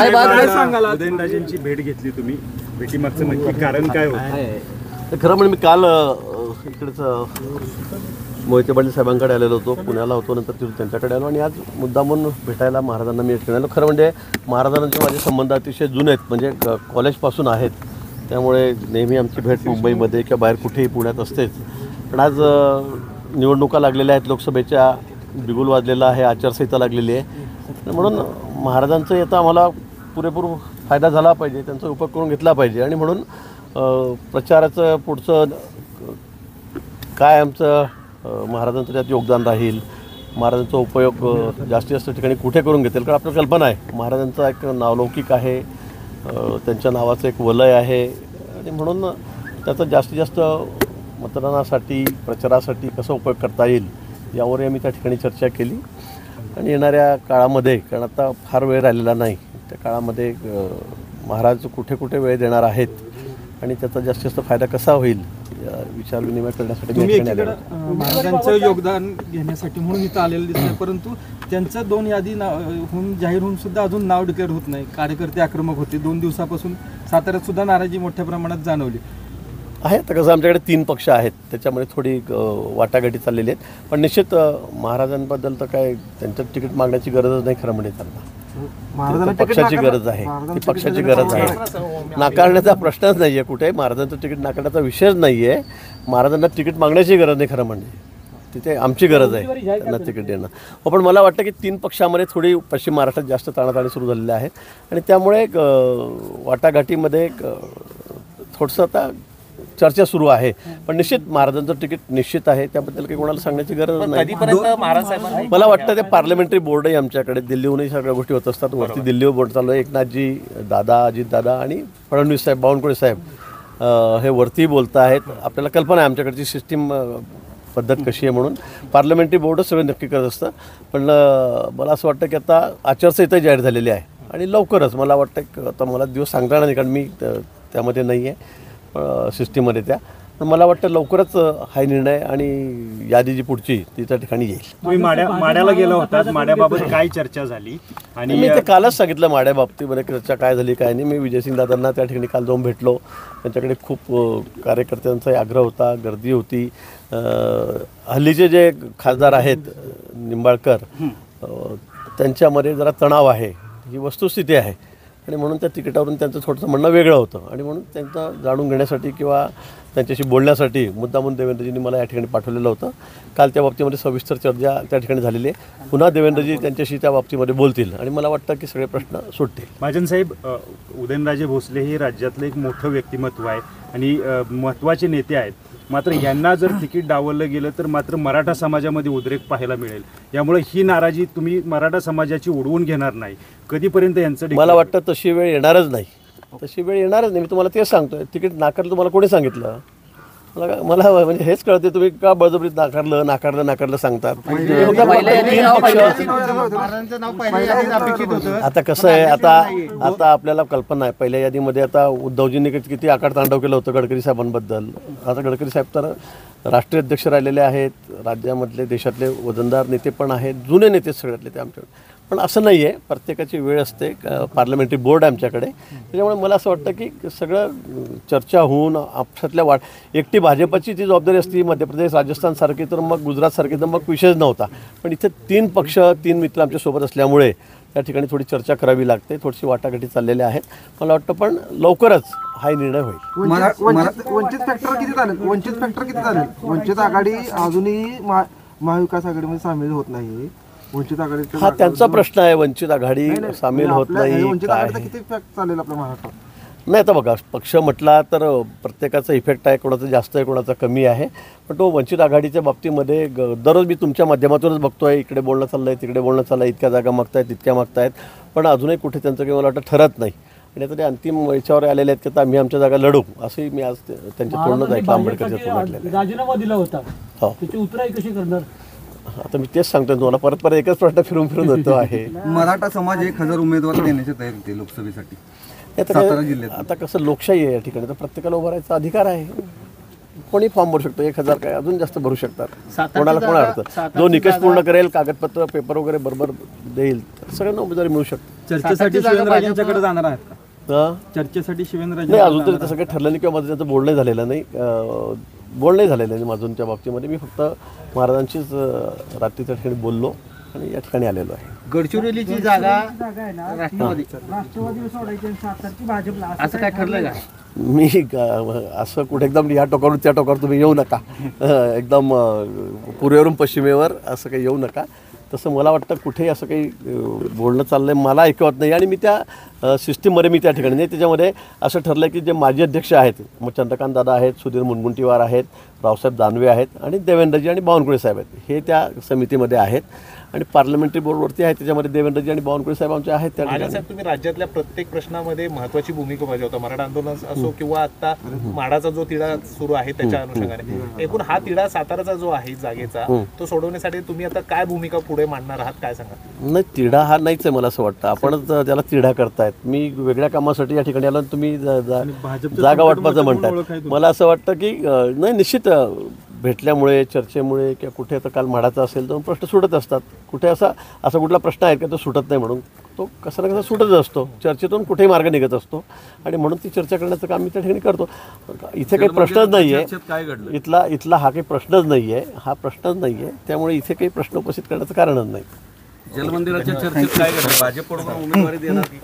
उदयनराजेंची भेट घेतली तुम्ही, भेटीमागचं नक्की कारण काय होतं? खरं म्हणजे मी काल इकडेच मोहिते पाटील साहेबांकडे आलेलो होतो, पुण्याला होतो, नंतर तिथून त्यांच्याकडे आलो आणि आज मुद्दामून भेटायला महाराजांना मी एकटे आलो. खरं म्हणजे महाराजांचे माझे संबंध अतिशय जुने आहेत, म्हणजे कॉलेजपासून आहेत. त्यामुळे नेहमी आमची भेट मुंबईमध्ये किंवा बाहेर कुठेही पुण्यात असतेच. पण आज निवडणुका लागलेल्या आहेत, लोकसभेच्या बिगुल वाजलेला आहे, आचारसंहिता लागलेली आहे. म्हणून महाराजांचं याचा आम्हाला पुरेपूर फायदा झाला पाहिजे, त्यांचा उपयोग करून घेतला पाहिजे. आणि म्हणून प्रचाराचं पुढचं काय आमचं महाराजांचं त्यात योगदान राहील, महाराजांचा उपयोग जास्तीत जास्त ठिकाणी कुठे करून घेतील. कारण आपल्याला कल्पना आहे महाराजांचा एक नावलौकिक आहे, त्यांच्या नावाचं एक वलय आहे आणि म्हणून त्याचा जास्तीत जास्त मतदानासाठी प्रचारासाठी कसा उपयोग करता येईल यावरही आम्ही त्या ठिकाणी चर्चा केली. आणि येणाऱ्या काळामध्ये, कारण आता फार वेळ राहिलेला नाही, त्या काळामध्ये महाराज कुठे कुठे वेळ देणार आहेत आणि त्याचा जास्तीत जास्त फायदा कसा होईल विचार विनिमय करण्यासाठी महाराजांचं योगदान घेण्यासाठी म्हणून इथं आलेलं दिसतंय. परंतु त्यांचं 2 यादी होऊन जाहीर होऊन सुद्धा अजून नाव डिक्लेअर होत नाही. कार्यकर्ते आक्रमक होते. 2 दिवसापासून साताऱ्यात सुद्धा नाराजी मोठ्या प्रमाणात जाणवली आहे. तर कसं आमच्याकडे 3 पक्ष आहेत, त्याच्यामध्ये थोडी वाटाघाटी चाललेली आहेत. पण निश्चित महाराजांबद्दल तर काय त्यांचं तिकीट मागण्याची गरजच नाही. खरं म्हणजे त्यांना पक्षाची गरज आहे, ती पक्षाची गरज आहे. नाकारण्याचा प्रश्नच नाही आहे कुठे. महाराजांचं तिकीट नाकारण्याचा विषयच नाही आहे. महाराजांना तिकीट मागण्याची गरज नाही. खरं म्हणजे तिथे आमची गरज आहे त्यांना तिकीट देणं. पण मला वाटतं की 3 पक्षामध्ये थोडी पश्चिम महाराष्ट्रात जास्त ताणाताणी सुरू झालेल्या आहेत आणि त्यामुळे वाटाघाटीमध्ये थोडंसं आता चर्चा सुरू आहे. पण निश्चित महाराजांचं तिकीट निश्चित आहे, त्याबद्दल काही कोणाला सांगण्याची गरज नाही. मला वाटतं ते पार्लमेंटरी बोर्डही आमच्याकडे दिल्लीहूनही सगळ्या गोष्टी होत असतात. वरती दिल्लीवर बोर्ड चालू आहे. एकनाथजी दादा, अजितदादा आणि फडणवीस साहेब, बावनकुळे साहेब हे वरती बोलत आहेत. आपल्याला कल्पना आहे आमच्याकडची सिस्टीम पद्धत कशी आहे म्हणून पार्लमेंटरी बोर्डच सगळं नक्की करत असतं. पण मला असं वाटतं की आता आचारसंहिता जाहीर झालेली आहे आणि लवकरच मला वाटतं की आता मला दिवस सांगता येणार नाही कारण मी त्यामध्ये नाही आहे सिस्टीममध्ये त्या. पण मला वाटतं लवकरच हा निर्णय आणि यादी जी पुढची ती त्या ठिकाणी येईल. तुम्ही माड्याला गेला होता, माड्याबाबत काय चर्चा झाली? आणि मी ते कालच सांगितलं माड्याबाबतीमध्ये चर्चा काय झाली काय नाही. मी विजयसिंग दादांना त्या ठिकाणी काल जाऊन भेटलो. त्यांच्याकडे खूप कार्यकर्त्यांचा आग्रह होता, गर्दी होती. हल्लीचे जे खासदार आहेत निंबाळकर त्यांच्यामध्ये जरा तणाव आहे, ही वस्तुस्थिती आहे आणि म्हणून त्या तिकिटावरून त्यांचं थोडंसं म्हणणं वेगळं होतं आणि म्हणून त्यांचं जाणून घेण्यासाठी किंवा त्यांच्याशी बोलण्यासाठी मुद्दामून देवेंद्रजींनी मला या ठिकाणी पाठवलेलं होतं. काल त्या बाबतीमध्ये सविस्तर चर्चा त्या ठिकाणी झालेली आहे. पुन्हा देवेंद्रजी त्यांच्याशी त्या बाबतीमध्ये बोलतील आणि मला वाटतं की सगळे प्रश्न सुटतील. महाजन साहेब, उदयनराजे भोसले हे राज्यातलं एक मोठं व्यक्तिमत्व आहे आणि महत्त्वाचे नेते आहेत. मात्र यांना जर तिकीट डावललं गेलं तर मात्र मराठा समाजामध्ये उद्रेक पाहायला मिळेल. यामुळे ही नाराजी तुम्ही मराठा समाजाची उडवून घेणार नाही. कधीपर्यंत यांचं? मला वाटतं तशी वेळ येणारच नाही. तशी वेळ येणारच नाही. मी तुम्हाला तेच सांगतोय. तिकीट नाकारलं तुम्हाला कोणी सांगितलं? मला म्हणजे हेच कळते तुम्ही का बळजबरीत नाकारलं सांगतात. आता कसं आहे, आता आपल्याला कल्पना आहे पहिल्या यादीमध्ये आता उद्धवजींनी किती आकार तांडव केलं होतं गडकरी साहेबांबद्दल. आता गडकरी साहेब तर राष्ट्रीय अध्यक्ष राहिलेले आहेत, राज्यामधले देशातले वजनदार नेते पण आहेत, जुने नेते सगळ्यातले ते आमच्याकडे. पण असं नाही आहे, प्रत्येकाची वेळ असते. पार्लमेंटरी बोर्ड आहे आमच्याकडे. त्याच्यामुळे मला असं वाटतं की सगळं चर्चा होऊन आपसातल्या एकटी भाजपची ती जबाबदारी असती मध्य प्रदेश राजस्थानसारखी तर मग गुजरातसारखी तर मग विषयच नव्हता. पण इथे 3 पक्ष 3 मित्र आमच्यासोबत असल्यामुळे त्या ठिकाणी थोडी चर्चा करावी लागते, थोडीशी वाटाघाटी चाललेल्या आहेत. मला वाटतं पण लवकरच हा निर्णय होईल. वंचित फॅक्टर किती झाले? वंचित आघाडी अजूनही महाविकास आघाडीमध्ये सामील होत नाही. वंचित आघाडी हा त्यांचा प्रश्न आहे. वंचित आघाडी सामील होत नाही. किती फॅक्ट चालेल आपल्या महाराष्ट्रात? नाही, आता बघा पक्ष म्हटला तर प्रत्येकाचा इफेक्ट आहे, कोणाचा जास्त आहे कोणाचा कमी आहे. पण तो वंचित आघाडीच्या बाबतीमध्ये दररोज मी तुमच्या माध्यमातूनच बघतोय, इकडे बोलणं चाललं आहे तिकडे बोलणं चाललं आहे, इतक्या जागा मागतायत तितक्या मागतायत, पण अजूनही कुठे त्यांचं काही मला वाटतं ठरत नाही. आणि आता ते अंतिम याच्यावर आलेले आहेत की आता आम्ही आमच्या जागा लढू, असंही मी आज त्यांच्या तोंडच ऐकलं. आंबेडकरच्या तोंडातलं राजीनामा दिला होता, त्याची उतराई कशी करणार? आता मी तेच सांगतोय तुम्हाला, परत एकच प्रश्न फिरून होतो आहे. मराठा समाज 1000 उमेदवार देण्याची तयारी होती लोकसभेसाठी. आता कसं लोकशाही आहे या ठिकाणी, तर प्रत्येकाला उभं राहायचा अधिकार आहे. कोणी फॉर्म भरू शकतो, 1,000 काय अजून जास्त भरू शकतात, कोणाला कोणा अडतं. जो निकष पूर्ण करेल, कागदपत्र पेपर वगैरे बरोबर देईल, तर सगळ्यांना उमेदवारी मिळू शकते. चर्चेसाठी शिवेंद्रराजेंच्याकडे जाणार आहेत का? चर्चेसाठी नाही, शिवेंद्रराजे अजून तरी तसं काही ठरलं नाही किंवा माझं त्यांचं बोलणं झालेलं नाही. बोलणं झालेलं नाही माझून त्या बाबतीमध्ये. मी फक्त महाराजांशीच रात्री त्या ठिकाणी बोललो आणि या ठिकाणी आलेलो आहे. गडचिरोलीची जागा राष्ट्रवादी सोडायची आणि सातारची भाजपला असं काय ठरलं का? मी असं कुठे एकदम या टोकावरून त्या टोकावर तुम्ही येऊ नका, एकदम पूर्वेवरून पश्चिमेवर असं काही येऊ नका. तसं मला वाटतं कुठेही असं काही बोलणं चाललं आहे मला ऐकवत नाही. आणि मी त्या सिस्टीममध्ये मी त्या ठिकाणी नाही. त्याच्यामध्ये असं ठरलं की जे माजी अध्यक्ष आहेत, मग चंद्रकांत दादा आहेत, सुधीर मुनगंटीवार आहेत, रावसाहेब दानवे आहेत आणि देवेंद्रजी आणि बावनकुळे साहेब आहेत, हे त्या समितीमध्ये आहेत. आणि पार्लमेंटरी बोर्डवरती आहे, त्याच्यामध्ये देवेंद्रजी आणि बावनकुळे साहेब आमचे आहेत. त्या ठिकाणी साहेब, तुम्ही राज्यातल्या प्रत्येक प्रश्नामध्ये महत्त्वाची भूमिका बजावता. मराठा आंदोलन असो किंवा आता माडाचा जो तिढा सुरू आहे त्याच्या अनुषंगाने, एकूण हा तिढा साताराचा जो आहे जागेचा, तो सोडवण्यासाठी तुम्ही आता काय भूमिका पुढे मांडणार आहात, काय सांगा? नाही, तिढा हा नाहीच आहे मला असं वाटतं. आपणच त्याला तिढा करतायत. मी वेगळ्या कामासाठी या ठिकाणी आलो, तुम्ही जागा वाटपाचं म्हणताय. मला असं वाटतं की नाही, निश्चित भेटल्यामुळे, चर्चेमुळे किंवा कुठे आता काल माडाचा असेल तर प्रश्न सुटत असतात. कुठे असा कुठला प्रश्न आहे का तो सुटत नाही, म्हणून तो कसा ना कसा सुटत असतो. चर्चेतून कुठेही मार्ग निघत असतो आणि म्हणून ती चर्चा करण्याचं काम मी त्या ठिकाणी करतो. इथे काही प्रश्नच नाही आहे, इथला हा काही प्रश्नच नाही आहे, हा प्रश्नच नाही आहे. त्यामुळे इथे काही प्रश्न उपस्थित करण्याचं कारणच नाही. जलमंदिराच्या चर्चेत काय घडलं? भाजपकडून उमेदवारी देणार की